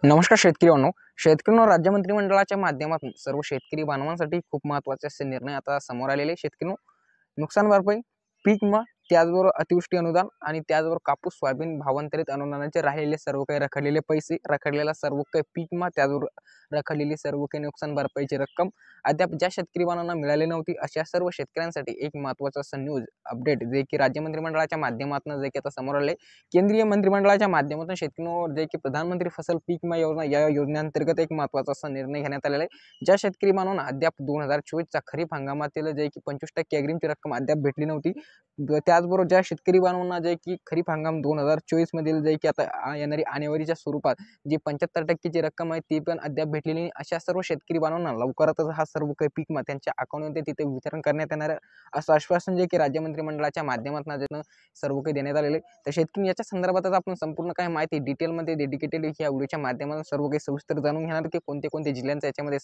नमस्कार शेतकरी बांधव. शेतकरी राज्य मंत्रिमंडळाच्या माध्यमातून सर्व शेतकरी बांधवांसाठी खूप महत्त्वाचे असे निर्णय आता समोर आलेले. शेतकरी नुकसान भरपाई, पीक विमा, त्याचबरोबर अतिवृष्टी अनुदान आणि त्याचबरोबर कापूस, सोयाबीन, भावांतरित अनुदानाचे राहिलेले सर्व काही रखडलेले पैसे, रखडलेला सर्व काही पीक विमा, त्याचबरोबर रखडलेली सर्व काही नुकसान भरपाईची रक्कम अद्याप ज्या शेतकरी बांधवांना मिळाली नव्हती अशा सर्व शेतकऱ्यांसाठी एक महत्त्वाचं असं न्यूज अपडेट जे की राज्य मंत्रिमंडळाच्या माध्यमातून जे की आता समोर आले. केंद्रीय मंत्रिमंडळाच्या माध्यमातून शेतकऱ्यांवर जे की प्रधानमंत्री फसल पीक विमा योजना या योजनेअंतर्गत एक महत्त्वाचा असा निर्णय घेण्यात आलेला आहे. ज्या शेतकरी बांधवांना अद्याप 2024चा खरीप हंगामातील जे की 25% अग्रिमची रक्कम अद्याप भेटली नव्हती, त्याचबरोबर ज्या शेतकरी बांधवांना जे की खरीप हंगाम 2024 मधील जे की आता येणारी आणेवारीच्या स्वरूपात जी 75% ची रक्कम आहे ती पण अद्याप भेटलेली नाही, अशा सर्व शेतकरी बांधवांना लवकरच हा सर्व काही पीक विमा त्यांच्या अकाउंटमध्ये तिथे वितरण करण्यात येणार आहे असं आश्वासन जे की राज्य मंत्रिमंडळाच्या माध्यमातून सर्व काही देण्यात आलेले. तर शेतकरी याच्या संदर्भात आपण संपूर्ण काही माहिती डिटेलमध्ये डेडिकेटेड या व्हिडिओच्या माध्यमातून सर्व काही सविस्तर जाणून घेणार की कोणते कोणते जिल्ह्यांचा याच्यामध्ये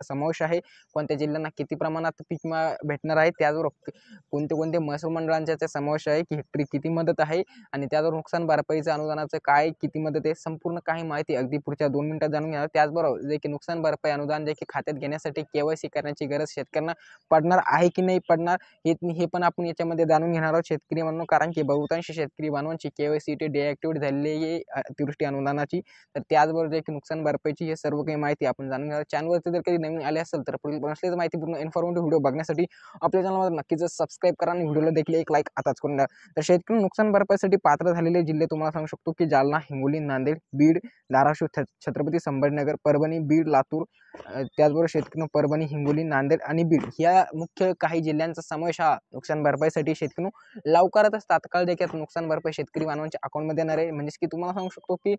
समावेश आहे, कोणत्या जिल्ह्यांना किती प्रमाणात पीक विमा भेटणार आहे, त्याचबरोबर कोणते कोणते महसूल मंडळांचा याचा समावेश आहे की हेक्टरी किती मदत आहे आणि त्याचबरोबर नुकसान भरपाईचं अनुदानाचं काय किती मदत आहे, संपूर्ण काही माहिती अगदी पुढच्या 2 मिनिटात जाणून घेणार. त्याचबरोबर जे की नुकसान भरपाई अनुदान जे की खात्यात घेण्यासाठी KYC करण्याची गरज शेतकऱ्यांना पडणार आहे की नाही पडणार हे पण आपण याच्यामध्ये जाणून घेणार आहोत शेतकरी बांधव, कारण की बहुतांश शेतकरी बांधवांची KYC डिॲक्टिव्हेट झालेली आहे अतिवृष्टी अनुदानाची. तर त्याचबरोबर जे की नुकसान भरपाईची हे सर्व काही माहिती आपण जाणून घेणार. चॅनलवरती जर काही नवीन आले असेल तर पुढील असलेच माहिती पूर्ण इन्फॉर्मेटिव्ह व्हिडिओ बघण्यासाठी आपल्या चॅनलवर नक्कीच सबस्क्राईब करा आणि व्हिडिओला देखील एक लाईक आताच करून द्या. तर शेतकरी नुकसान भरपाईसाठी पात्र झालेले जिल्हे तुम्हाला सांगू शकतो की जालना, हिंगोली, नांदेड, बीड, धाराशिव, छत्रपती संभाजीनगर, परभणी, बीड, लातूर, त्याचबरोबर शेतकरी परभणी, हिंगोली, नांदेड आणि बीड या मुख्य काही जिल्ह्यांचा समावेश हा नुकसान भरपाईसाठी शेतकरी लवकरच तात्काळ देखील नुकसान भरपाई शेतकरी बांधवांच्या अकाउंटमध्ये येणार आहे. म्हणजेच की तुम्हाला सांगू शकतो की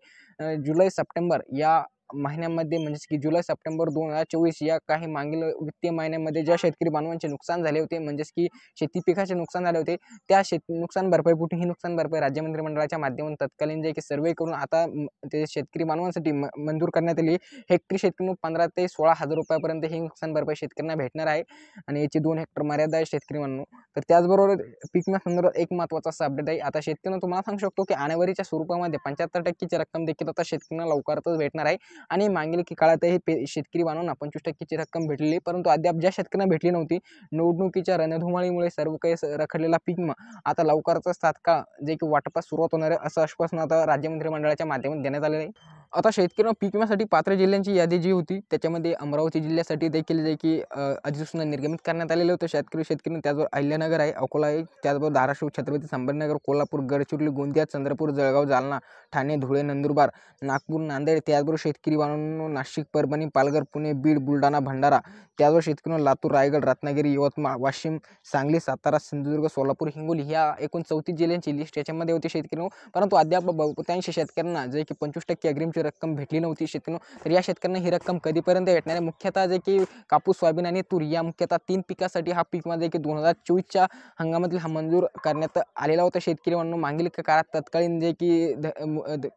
जुलै सप्टेंबर या महिन्यामध्ये म्हणजेच की जुलै सप्टेंबर 2024 या काही मागील वित्तीय महिन्यामध्ये ज्या शेतकरी बांधवांचे नुकसान झाले होते, म्हणजेच की शेती पिकाचे नुकसान झाले होते, त्या नुकसान भरपाईपोटी ही नुकसान भरपाई राज्य मंत्रिमंडळाच्या माध्यमातून तत्कालीन जे की सर्वे करून आता ते शेतकरी बांधवांसाठी मंजूर करण्यात आली. हेक्टरी शेतकरी 15 ते 16,000 रुपयापर्यंत ही नुकसान भरपाई शेतकऱ्यांना भेटणार आहे आणि याची 2 हेक्टर मर्यादा आहे शेतकरी बांधव. तर त्याचबरोबर पीक विमा संदर्भात एक महत्त्वाचा असा अपडेट आहे. आता शेतकऱ्यांना तुम्हाला सांगू शकतो की आणेवारीच्या स्वरूपामध्ये 75% ची रक्कम देखील आता शेतकऱ्यांना लवकरच भेटणार आहे आणि मागील काळातही शेतकरी बांधवांना 25% ची रक्कम भेटलेली, परंतु अद्याप ज्या शेतकऱ्यांना भेटली नव्हती निवडणुकीच्या रणधुमाळीमुळे सर्व काही रखडलेला पीक विमा आता लवकरच तात्काळ जे की वाटपास सुरुवात होणार आहे असं आश्वासन आता राज्य मंत्रिमंडळाच्या माध्यमातून देण्यात आलेलं आहे. आता शेतकऱ्यांना पीक विम्यासाठी पात्र जिल्ह्यांची यादी जी होती त्याच्यामध्ये अमरावती जिल्ह्यासाठी देखील जे की अधिसूचना निर्गमित करण्यात आलेलं होतं शेतकरी त्याचबरोबर अहिल्यानगर आहे, अकोला आहे, त्याचबरोबर धाराशिव, छत्रपती संभाजीनगर, कोल्हापूर, गडचिरोली, गोंदिया, चंद्रपूर, जळगाव, जालना, ठाणे, धुळे, नंदुरबार, नागपूर, नांदेड, त्याचबरोबर शेतकरी बांधवांनो नाशिक, परभणी, पालघर, पुणे, बीड, बुलढाणा, भंडारा, त्याचबरोबर शेतकरी लातूर, रायगड, रत्नागिरी, यवतमाळ, वाशिम, सांगली, सातारा, सिंधुदुर्ग, सोलापूर, हिंगोली ह्या एकूण 34 जिल्ह्यांची लिस्ट याच्यामध्ये होती शेतकरी. परंतु अद्याप बहुतांश शेतकऱ्यांना जे की 25% अग्रिमची रक्कम भेटली नव्हती शेतकरी. तर या शेतकऱ्यांना ही रक्कम कधीपर्यंत भेटणार आहे? मुख्यतः जे की कापूस, सोयाबीन आणि तूर या मुख्यतः 3 पिकासाठी हा पीक विमा जे की 2024च्या हंगामातील हा मंजूर करण्यात आलेला होता शेतकरी म्हणून. मागील काळात तत्कालीन जे की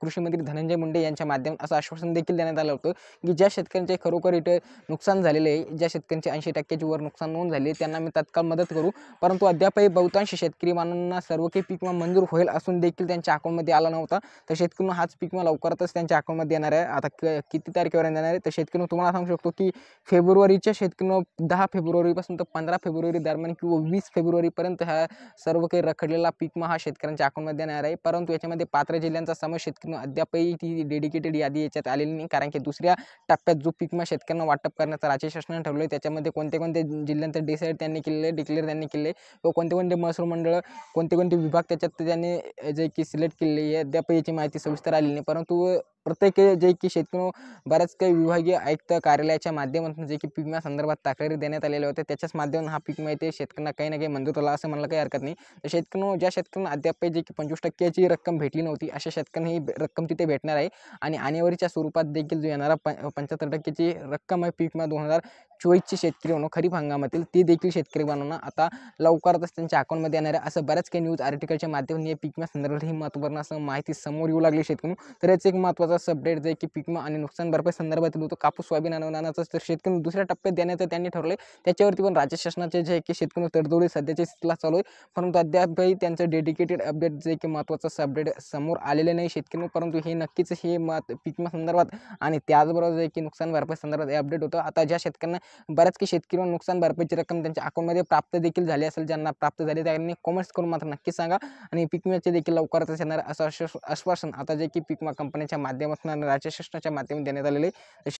कृषी मंत्री धनंजय मुंडे यांच्या माध्यमातून असं आश्वासन देखील देण्यात आलं होतं की ज्या शेतकऱ्यांचे खरोखर इथे नुकसान झालेले आहे, ज्या शेतकऱ्यांचे 80% वर नुकसान नोंद झाली त्यांना मी तत्काळ मदत करू. परंतु अद्यापही बहुतांश शेतकरी बांधवांना सर्व काही पीक विमा मंजूर होईल असून देखील त्यांच्या अकाउंटमध्ये आला नव्हता. तर शेतकऱ्यांना हाच पीक विमा लवकरच त्यांच्या अकाउंटमध्ये येणार आहे. आता किती तारखेवर येणार आहे तर शेतकरी तुम्हाला सांगू शकतो की फेब्रुवारीच्या शेतकरी 10 फेब्रुवारीपासून तर 15 फेब्रुवारी दरम्यान किंवा 20 फेब्रुवारीपर्यंत हा सर्व काही रखडलेला पीक विमा हा शेतकऱ्यांच्या अकाउंटमध्ये येणार आहे. परंतु याच्यामध्ये पात्र जिल्ह्यांचा समावेश शेतकऱ्यांना अद्यापही ती डेडिकेटेड यादी याच्यात आलेली नाही, कारण की दुसऱ्या टप्प्यात जो पीक विमा शेतकऱ्यांना वाटप करण्याचा राज्य शासनाने ठरवलं आहे त्याच्यामध्ये कोणते कोणते जिल्ह्यांचं डिसाईड त्यांनी केलेलं डिक्लेअर त्यांनी केले व कोणते कोणते महसूल मंडळ कोणते कोणते विभाग त्याच्यात त्यांनी जे की सिलेक्ट केलेली आहे अद्याप याची माहिती सविस्तर आलेली नाही. परंतु प्रत्येक जे की शेतकरी बऱ्याच काही विभागीय आयुक्त कार्यालयाच्या माध्यमातून जे की पीक विमा संदर्भात तक्रारी देण्यात आलेल्या होत्या त्याच्याच माध्यमातून हा पीक विमा येते शेतकऱ्यांना काही ना काही मंजूर झाला असं म्हणलं काही हरकत नाही. तर ज्या शेतकऱ्यांना अद्याप जे की 25% रक्कम भेटली नव्हती अशा शेतकऱ्यांना ही रक्कम तिथे भेटणार आहे आणि आणेवारीच्या स्वरूपात देखील जो येणारा 75% रक्कम आहे पीक विमा 2024चे शेतकरी होणं खरीप हंगामातील ते देखील शेतकरी बांधवांना आता लवकरच त्यांच्या अकाउंटमध्ये येणार आहे, असं बऱ्याच काही न्यूज आर्टिकलच्या माध्यमातून या पीक विमा संदर्भात ही महत्त्वपूर्ण असं माहिती समोर येऊ लागली शेतकरी. तर याचं एक महत्त्वाचा अपडेट जे की पीक विमा आणि नुकसान भरपाई संदर्भातील होतं. कापूस सोयाबीन अनुदानाचं तर शेतकरी दुसऱ्या टप्प्यात देण्याचं त्यांनी ठरवलं. त्याच्यावरती पण राज्य शासनाचे जे की शेतकरी तडजोडी सध्याच्या स्थितीला चालू आहे, परंतु अद्यापही त्यांचं डेडिकेटेड अपडेट जे की महत्त्वाचं अपडेट समोर आलेलं नाही शेतकरी. परंतु हे नक्कीच हे पीक विमा संदर्भात आणि त्याचबरोबर जे की नुकसान भरपाई संदर्भात अपडेट होतं. आता ज्या शेतकऱ्यांना बऱ्याच काही शेतकरी नुकसान भरपाईची रक्कम त्यांच्या अकाउंटमध्ये प्राप्त देखील झाली असेल, ज्यांना प्राप्त झाली त्यांनी कमेंट्स करून मात्र नक्की सांगा. आणि पीक विम्याचे देखील लवकरच येणार असं आश्वासन आता जे की पीक विमा कंपनीच्या माध्यमातून आणि राज्य शासनाच्या माध्यमातून देण्यात आलेले